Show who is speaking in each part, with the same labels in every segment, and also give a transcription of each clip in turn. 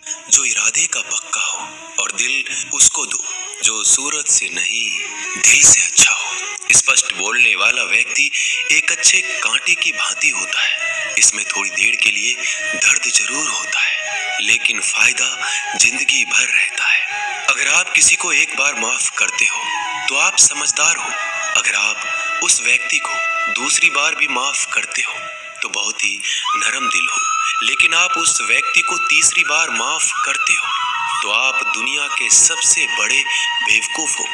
Speaker 1: जो इरादे का पक्का हो और दिल उसको दो जो सूरत से नहीं दिल से अच्छा हो। स्पष्ट बोलने वाला व्यक्ति एक अच्छे कांटे की भांति होता है। इसमें थोड़ी देर के लिए दर्द जरूर होता है, लेकिन फायदा जिंदगी भर रहता है। अगर आप किसी को एक बार माफ करते हो तो आप समझदार हो। अगर आप उस व्यक्ति को दूसरी बार भी माफ करते हो तो बहुत ही नरम दिल हो। लेकिन आप उस व्यक्ति को तीसरी बार माफ करते हो तो आप दुनिया के सबसे बड़े बेवकूफ हो।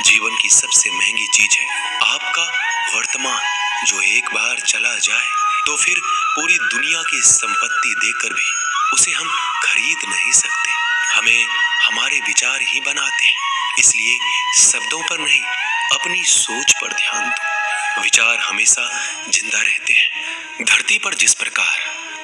Speaker 1: जीवन की सबसे महंगी चीज है आपका वर्तमान, जो एक बार चला जाए तो फिर पूरी दुनिया की संपत्ति देकर भी उसे हम खरीद नहीं सकते। हमें हमारे विचार ही बनाते हैं, इसलिए शब्दों पर नहीं अपनी सोच पर ध्यान दो। विचार हमेशा जिंदा रहते हैं। धरती पर जिस प्रकार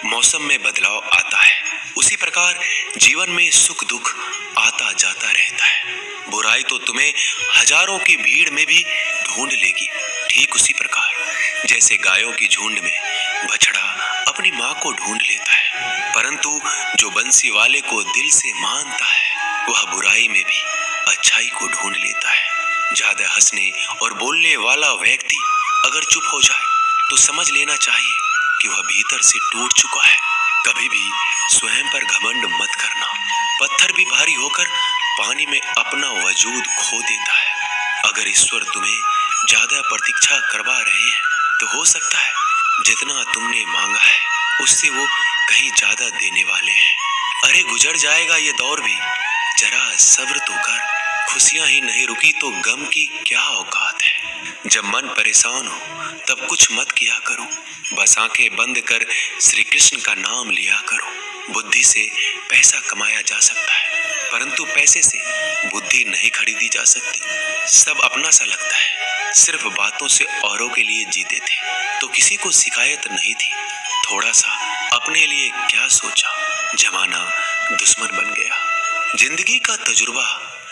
Speaker 1: मौसम में बदलाव आता है, उसी प्रकार जीवन में सुख दुख आता जाता रहता है। बुराई तो तुम्हें हजारों की भीड़ में भी ढूंढ लेगी, ठीक उसी प्रकार जैसे गायों की झुंड में बछड़ा अपनी माँ को ढूंढ लेता है। परंतु जो बंसी वाले को दिल से मानता है, वह बुराई में भी अच्छाई को ढूंढ लेता है। ज्यादा हंसने और बोलने वाला व्यक्ति अगर चुप हो जाए तो समझ लेना चाहिए कि वह भीतर से टूट चुका है। कभी भी स्वयं पर घमंड मत करना। पत्थर भी भारी होकर पानी में अपना वजूद खो देता है। अगर ईश्वर तुम्हें ज्यादा प्रतीक्षा करवा रहे हैं तो हो सकता है जितना तुमने मांगा है उससे वो कहीं ज्यादा देने वाले हैं। अरे गुजर जाएगा ये दौर भी, जरा सब्र तो कर। खुशियां ही नहीं रुकी तो गम की क्या औकात है। जब मन परेशान हो तब कुछ मत किया करो, बस आंखें बंद कर श्री कृष्ण का नाम लिया करो। बुद्धि से पैसा कमाया जा सकता है, परंतु पैसे से बुद्धि नहीं खरीदी जा सकती। सब अपना सा लगता है। सिर्फ बातों से औरों के लिए जीते थे तो किसी को शिकायत नहीं थी। थोड़ा सा अपने लिए क्या सोचा, जमाना दुश्मन बन गया। जिंदगी का तजुर्बा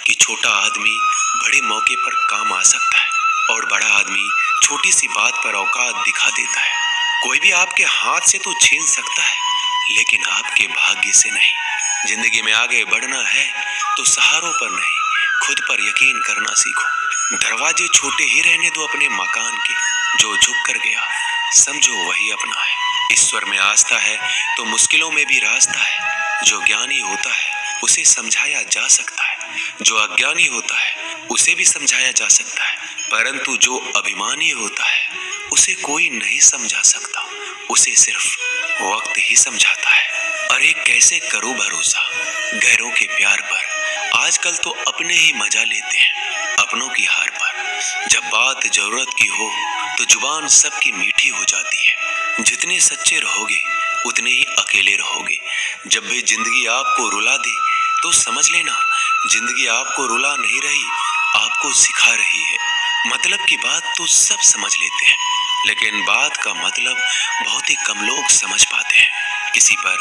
Speaker 1: कि छोटा आदमी बड़े मौके पर काम आ सकता है और बड़ा आदमी छोटी सी बात पर औकात दिखा देता है। कोई भी आपके हाथ से तो छीन सकता है, लेकिन आपके भाग्य से नहीं। जिंदगी में आगे बढ़ना है तो सहारों पर नहीं, खुद पर यकीन करना सीखो। दरवाजे छोटे ही रहने दो अपने मकान के। जो झुक कर गया समझो वही अपना है। ईश्वर में आस्था है तो मुश्किलों में भी रास्ता है। जो ज्ञानी होता है उसे समझाया जा सकता है, जो अज्ञानी होता है उसे भी समझाया जा सकता है, परंतु जो अभिमानी होता है उसे कोई नहीं समझा सकता, उसे सिर्फ वक्त ही समझाता है। अरे कैसे करो भरोसा गैरों के प्यार पर। आजकल तो अपने ही मजा लेते हैं अपनों की हार पर। जब बात जरूरत की हो तो जुबान सबकी मीठी हो जाती है। जितने सच्चे रहोगे उतने ही अकेले रहोगे। जब भी जिंदगी आपको रुला दे तो समझ लेना जिंदगी आपको रुला नहीं रही, आपको सिखा रही है। मतलब की बात तो सब समझ लेते हैं, लेकिन बात का मतलब बहुत ही कम लोग समझ पाते हैं। किसी पर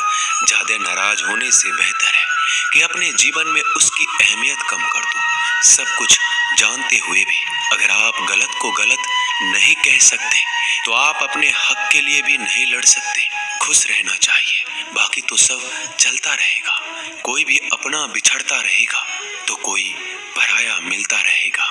Speaker 1: ज्यादा नाराज होने से बेहतर है कि अपने जीवन में उसकी अहमियत कम कर दो। सब कुछ जानते हुए भी अगर आप गलत को गलत नहीं कह सकते तो आप अपने हक के लिए भी नहीं लड़ सकते। खुश रहना चाहिए, बाकी तो सब चलता रहेगा। कोई भी अपना बिछड़ता रहेगा तो कोई पराया मिलता रहेगा।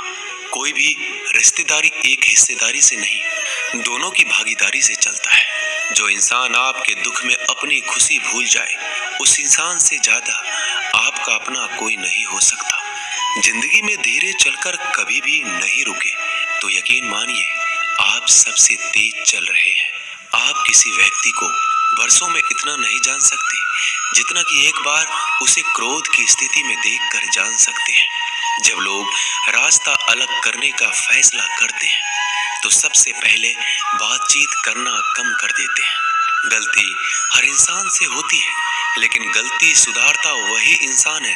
Speaker 1: कोई भी रिश्तेदारी एक हिस्सेदारी से नहीं, दोनों की भागीदारी से चलता है। जो इंसान आपके दुख में अपनी खुशी भूल जाए, उस इंसान से ज्यादा आपका अपना कोई नहीं हो सकता। जिंदगी में धीरे चलकर कभी भी नहीं रुके तो यकीन मानिए आप सबसे तेज चल रहे हैं। आप किसी व्यक्ति को वर्षों में इतना नहीं जान सकते जितना कि एक बार उसे क्रोध की स्थिति में देखकर जान सकते हैं। जब लोग रास्ता अलग करने का फैसला करते हैं तो सबसे पहले बातचीत करना कम कर देते हैं। गलती हर इंसान से होती है, लेकिन गलती सुधारता वही इंसान है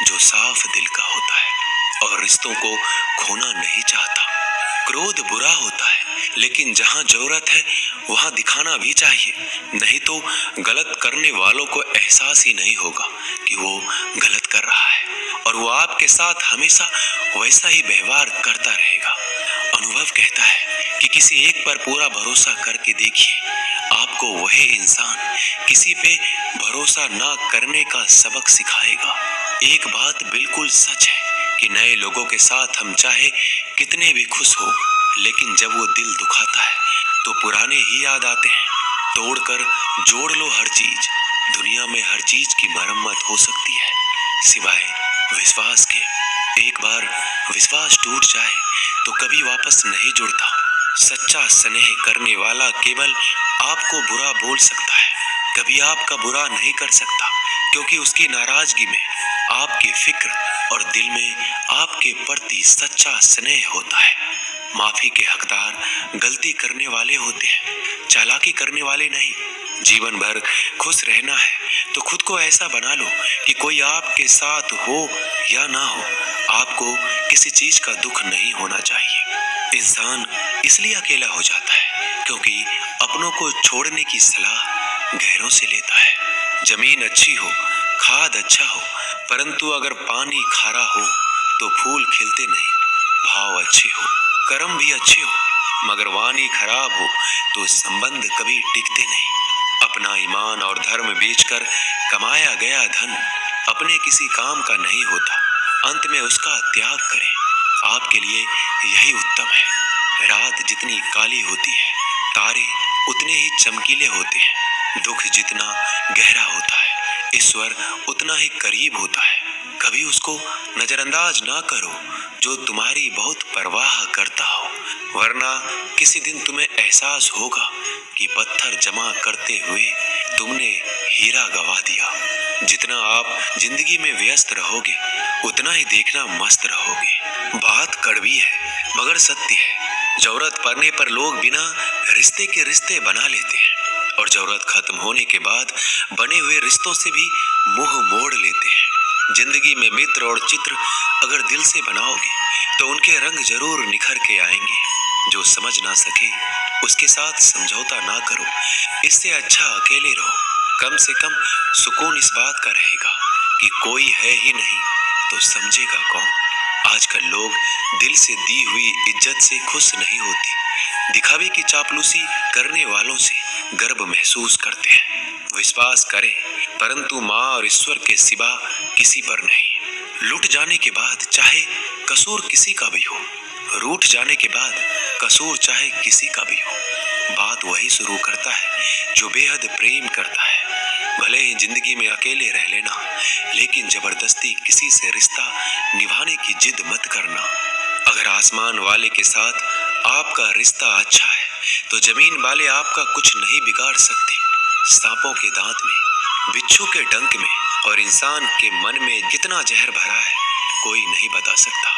Speaker 1: जो साफ दिल का होता है और रिश्तों को खोना नहीं चाहता। क्रोध बुरा होता है, लेकिन जहां जरूरत है वहां दिखाना भी चाहिए, नहीं तो गलत करने वालों को एहसास ही नहीं होगा कि वो गलत कर रहा है और वो आपके साथ हमेशा वैसा ही व्यवहार करता रहेगा। अनुभव कहता है कि किसी एक पर पूरा भरोसा करके देखिए, आपको वही इंसान किसी पे भरोसा ना करने का सबक सिखाएगा। एक बात बिल्कुल सच है कि नए लोगों के साथ हम चाहे कितने भी खुश हो, लेकिन जब वो दिल दुखाता है तो पुराने ही याद आते हैं। तोड़कर जोड़ लो हर चीज, दुनिया में हर चीज की मरम्मत हो सकती है सिवाय विश्वास के। एक बार विश्वास टूट जाए तो कभी वापस नहीं जुड़ता। सच्चा स्नेह करने वाला केवल आपको बुरा बोल सकता है, कभी आपका बुरा नहीं कर सकता, क्योंकि उसकी नाराजगी में आपकी फिक्र और दिल में आपके प्रति सच्चा स्नेह होता है। माफी के हकदार गलती करने वाले होते हैं, चालाकी करने वाले नहीं। जीवन भर खुश रहना है तो खुद को ऐसा बना लो कि कोई आपके साथ हो या ना हो, आपको किसी चीज का दुख नहीं होना चाहिए। इंसान इसलिए अकेला हो जाता है क्योंकि अपनों को छोड़ने की सलाह गैरों से लेता है। जमीन अच्छी हो, खाद अच्छा हो, परंतु अगर पानी खारा हो तो फूल खिलते नहीं। भाव अच्छे हो, कर्म भी अच्छे हो, मगर वाणी खराब हो तो संबंध कभी टिकते नहीं। अपना ईमान और धर्म बेचकर कमाया गया धन अपने किसी काम का नहीं होता, अंत में उसका त्याग करें। आपके लिए यही उत्तम है। रात जितनी काली होती है, तारे उतने ही चमकीले होते हैं। दुख जितना गहरा होता है, ईश्वर उतना ही करीब होता है। कभी उसको नजरअंदाज ना करो जो तुम्हारी बहुत परवाह करता हो, वरना किसी दिन तुम्हें एहसास होगा कि पत्थर जमा करते हुए तुमने हीरा गवा दिया। जितना आप जिंदगी में व्यस्त रहोगे उतना ही देखना मस्त रहोगे। बात कड़वी है मगर सत्य है। जरूरत पड़ने पर लोग बिना रिश्ते के रिश्ते बना लेते हैं और जरूरत खत्म होने के बाद बने हुए रिश्तों से भी मुंह मोड़ लेते हैं। जिंदगी में मित्र और चित्र अगर दिल से बनाओगे तो उनके रंग जरूर निखर के आएंगे। जो समझ ना सके उसके साथ समझौता ना करो, इससे अच्छा अकेले रहो। कम से कम सुकून इस बात का रहेगा कि कोई है ही नहीं तो समझेगा कौन। आजकल लोग दिल से दी हुई इज्जत से खुश नहीं होते, दिखावे की चापलूसी करने वालों से गर्व महसूस करते हैं। विश्वास करें परंतु माँ और ईश्वर के सिवा किसी पर नहीं। लुट जाने के बाद चाहे कसूर किसी का भी हो, रूठ जाने के बाद कसूर चाहे किसी का भी हो, बात वही शुरू करता है जो बेहद प्रेम करता है। भले ही जिंदगी में अकेले रह लेना, लेकिन जबरदस्ती किसी से रिश्ता निभाने की जिद मत करना। अगर आसमान वाले के साथ आपका रिश्ता अच्छा है तो जमीन वाले आपका कुछ नहीं बिगाड़ सकते। सांपों के दांत में, बिच्छू के डंक में और इंसान के मन में कितना जहर भरा है कोई नहीं बता सकता।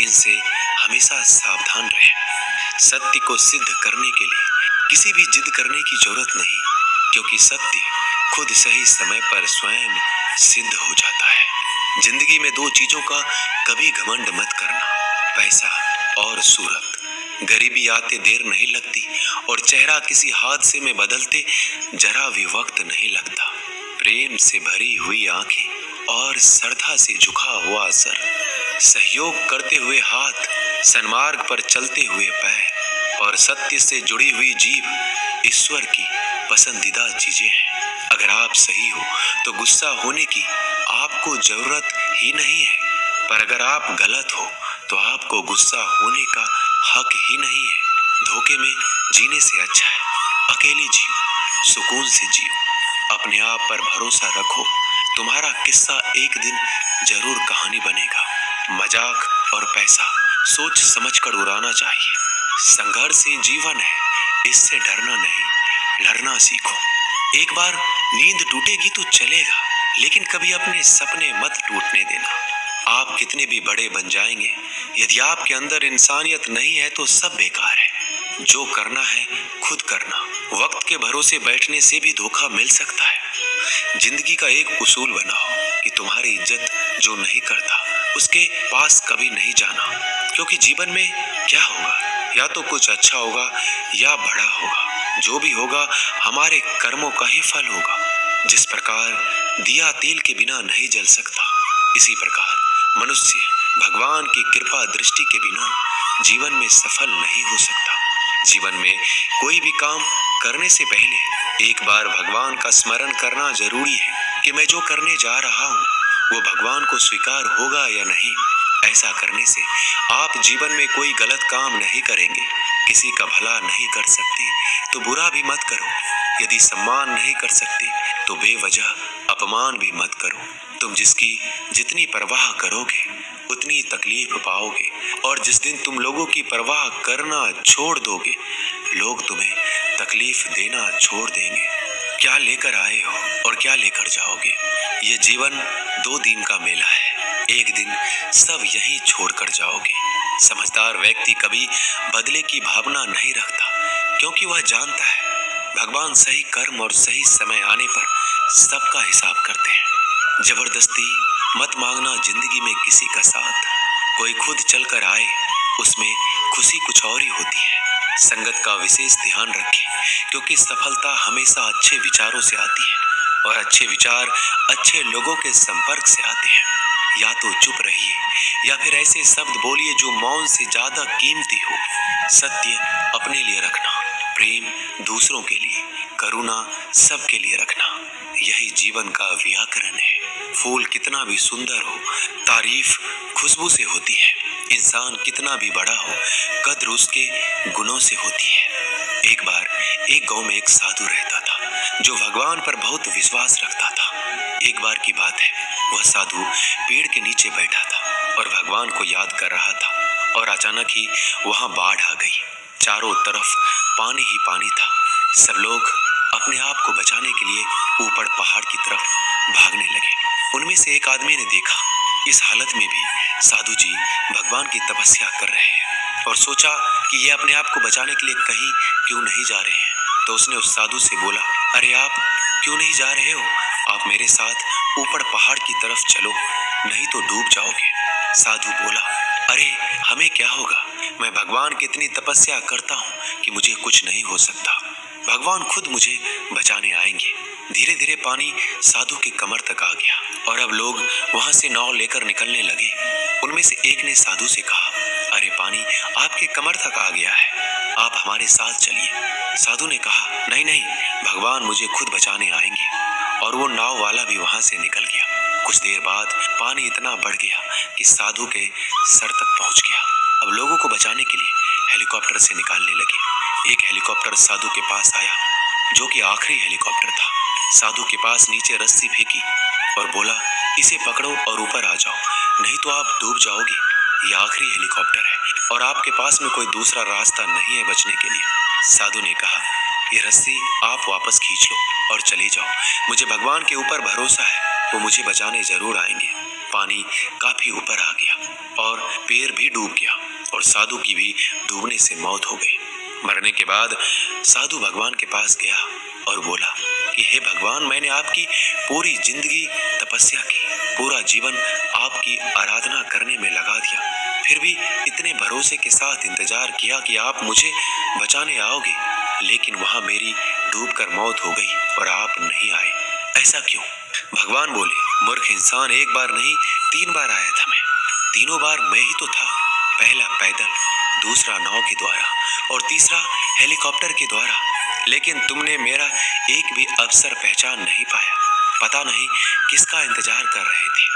Speaker 1: इनसे हमेशा सावधान रहें। सत्य को सिद्ध करने के लिए किसी भी जिद करने की जरूरत नहीं, क्योंकि सत्य खुद सही समय पर स्वयं सिद्ध हो जाता है। जिंदगी में दो चीजों का कभी घमंड मत करना, पैसा और सूरत। गरीबी आते देर नहीं लगती और चेहरा किसी हादसे में बदलते जरा भी वक्त नहीं लगता। प्रेम से भरी हुई आंखें और श्रद्धा से झुका हुआ सर, सहयोग करते हुए हाथ, सन्मार्ग पर चलते हुए पैर और सत्य से जुड़ी हुई जीभ ईश्वर की पसंदीदा चीजें हैं। अगर आप सही हो तो गुस्सा होने की आपको जरूरत ही नहीं है, पर अगर आप गलत हो तो आपको गुस्सा होने का हक ही नहीं है। धोखे में जीने से अच्छा है अकेले जियो, सुकून से जियो, अपने आप पर भरोसा रखो। तुम्हारा किस्सा एक दिन जरूर कहानी बनेगा। मजाक और पैसा सोच समझकर उड़ाना चाहिए। संघर्ष ही जीवन है, इससे डरना नहीं, लड़ना सीखो। एक बार नींद टूटेगी तो चलेगा, लेकिन कभी अपने सपने मत टूटने देना। आप कितने भी बड़े बन जाएंगे, यदि आपके अंदर इंसानियत नहीं है तो सब बेकार है। जो करना है खुद करना। वक्त के भरोसे बैठने से भी धोखा मिल सकता है। जिंदगी का एक उसूल बनाओ कि तुम्हारी इज्जत जो नहीं करता उसके पास कभी नहीं जाना, क्योंकि जीवन में क्या होगा, या तो कुछ अच्छा होगा या बड़ा होगा। जो भी होगा हमारे कर्मों का ही फल होगा। जिस प्रकार दिया तेल के बिना नहीं जल सकता, इसी प्रकार मनुष्य भगवान की कृपा दृष्टि के बिना जीवन में सफल नहीं हो सकता। जीवन में कोई भी काम करने से पहले एक बार भगवान का स्मरण करना जरूरी है कि मैं जो करने जा रहा हूँ वो भगवान को स्वीकार होगा या नहीं। ऐसा करने से आप जीवन में कोई गलत काम नहीं करेंगे। किसी का भला नहीं कर सकते तो बुरा भी मत करो। यदि सम्मान नहीं कर सकते तो बेवजह अपमान भी मत करो। तुम जिसकी जितनी परवाह करोगे उतनी तकलीफ पाओगे, और जिस दिन तुम लोगों की परवाह करना छोड़ दोगे लोग तुम्हें तकलीफ देना छोड़ देंगे। क्या लेकर आए हो और क्या लेकर जाओगे? ये जीवन 2 दिन का मेला है। एक दिन सब यहीं छोड़कर जाओगे। समझदार व्यक्ति कभी बदले की भावना नहीं रखता, क्योंकि वह जानता है भगवान सही कर्म और सही समय आने पर सबका हिसाब करते हैं। जबरदस्ती मत मांगना जिंदगी में किसी का साथ। कोई खुद चलकर आए उसमें खुशी कुछ और ही होती है। संगत का विशेष ध्यान रखें, क्योंकि सफलता हमेशा अच्छे विचारों से आती है और अच्छे विचार अच्छे लोगों के संपर्क से आते हैं। या तो चुप रहिए या फिर ऐसे शब्द बोलिए जो मौन से ज्यादा कीमती हो। सत्य अपने लिए रखना, प्रेम दूसरों के लिए, करुणा सबके लिए रखना, यही जीवन का व्याकरण है। फूल कितना भी सुंदर हो, तारीफ खुशबू से होती है। इंसान कितना भी बड़ा हो, कद्र उसके गुणों से होती है। एक बार एक गांव में एक साधु रहता था जो भगवान पर बहुत विश्वास रखता था। एक बार की बात है, वह साधु पेड़ के नीचे बैठा था और भगवान को याद कर रहा था, और अचानक ही वहां बाढ़ आ गई। चारों तरफ पानी ही पानी था। सब लोग अपने आप को बचाने के लिए ऊपर पहाड़ की तरफ भागने लगे। उनमें से एक आदमी ने देखा इस हालत में भी साधु जी भगवान की तपस्या कर रहे हैं, और सोचा कि ये अपने आप को बचाने के लिए कहीं क्यों नहीं जा रहे हैं। तो उसने उस साधु से बोला, अरे आप क्यों नहीं जा रहे हो? आप मेरे साथ ऊपर पहाड़ की तरफ चलो, नहीं तो डूब जाओगे। साधु बोला, अरे हमें क्या होगा? मैं भगवान की इतनी तपस्या करता हूँ कि मुझे कुछ नहीं हो सकता। भगवान खुद मुझे बचाने आएंगे। धीरे धीरे पानी साधु के कमर तक आ गया और अब लोग वहां से नाव लेकर निकलने लगे। उनमें से एक ने साधु से कहा, अरे पानी आपके कमर तक आ गया है, आप हमारे साथ चलिए। साधु ने कहा, नहीं नहीं, भगवान मुझे खुद बचाने आएंगे। और वो नाव वाला भी वहां से निकल गया। कुछ देर बाद पानी इतना बढ़ गया कि साधु के सर तक पहुंच गया। अब लोगों को बचाने के लिए हेलीकॉप्टर से निकालने लगे। एक हेलीकॉप्टर साधु के पास आया, जो कि आखिरी हेलीकॉप्टर था। साधु के पास नीचे रस्सी फेंकी और बोला, इसे पकड़ो और ऊपर आ जाओ, नहीं तो आप डूब जाओगे। ये आखिरी हेलीकॉप्टर है और आपके पास में कोई दूसरा रास्ता नहीं है बचने के लिए। साधु ने कहा, ये रस्सी आप वापस खींच लो और चले जाओ। मुझे भगवान के ऊपर भरोसा है, वो मुझे बचाने जरूर आएंगे। पानी काफी ऊपर आ गया और पैर भी डूब गया और साधु की भी डूबने से मौत हो गई। मरने के बाद साधु भगवान के पास गया और बोला कि हे भगवान, मैंने आपकी पूरी जिंदगी तपस्या की, पूरा जीवन आपकी आराधना करने में लगा दिया, फिर भी इतने भरोसे के साथ इंतजार किया कि आप मुझे बचाने आओगे, लेकिन वहां मेरी डूबकर मौत हो गई और आप नहीं आए। ऐसा क्यों? भगवान बोले, मूर्ख इंसान, एक बार नहीं 3 बार आया था मैं। तीनों बार मैं ही तो था। पहला पैदल, दूसरा नाव के द्वारा और तीसरा हेलीकॉप्टर के द्वारा, लेकिन तुमने मेरा एक भी अवसर पहचान नहीं पाया। पता नहीं किसका इंतजार कर रहे थे।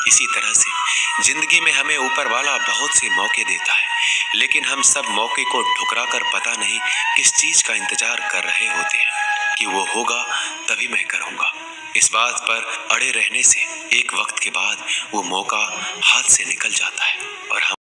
Speaker 1: इसी तरह से जिंदगी में हमें ऊपर वाला बहुत से मौके देता है, लेकिन हम सब मौके को ठुकराकर पता नहीं किस चीज का इंतजार कर रहे होते हैं कि वो होगा तभी मैं करूँगा। इस बात पर अड़े रहने से एक वक्त के बाद वो मौका हाथ से निकल जाता है और हम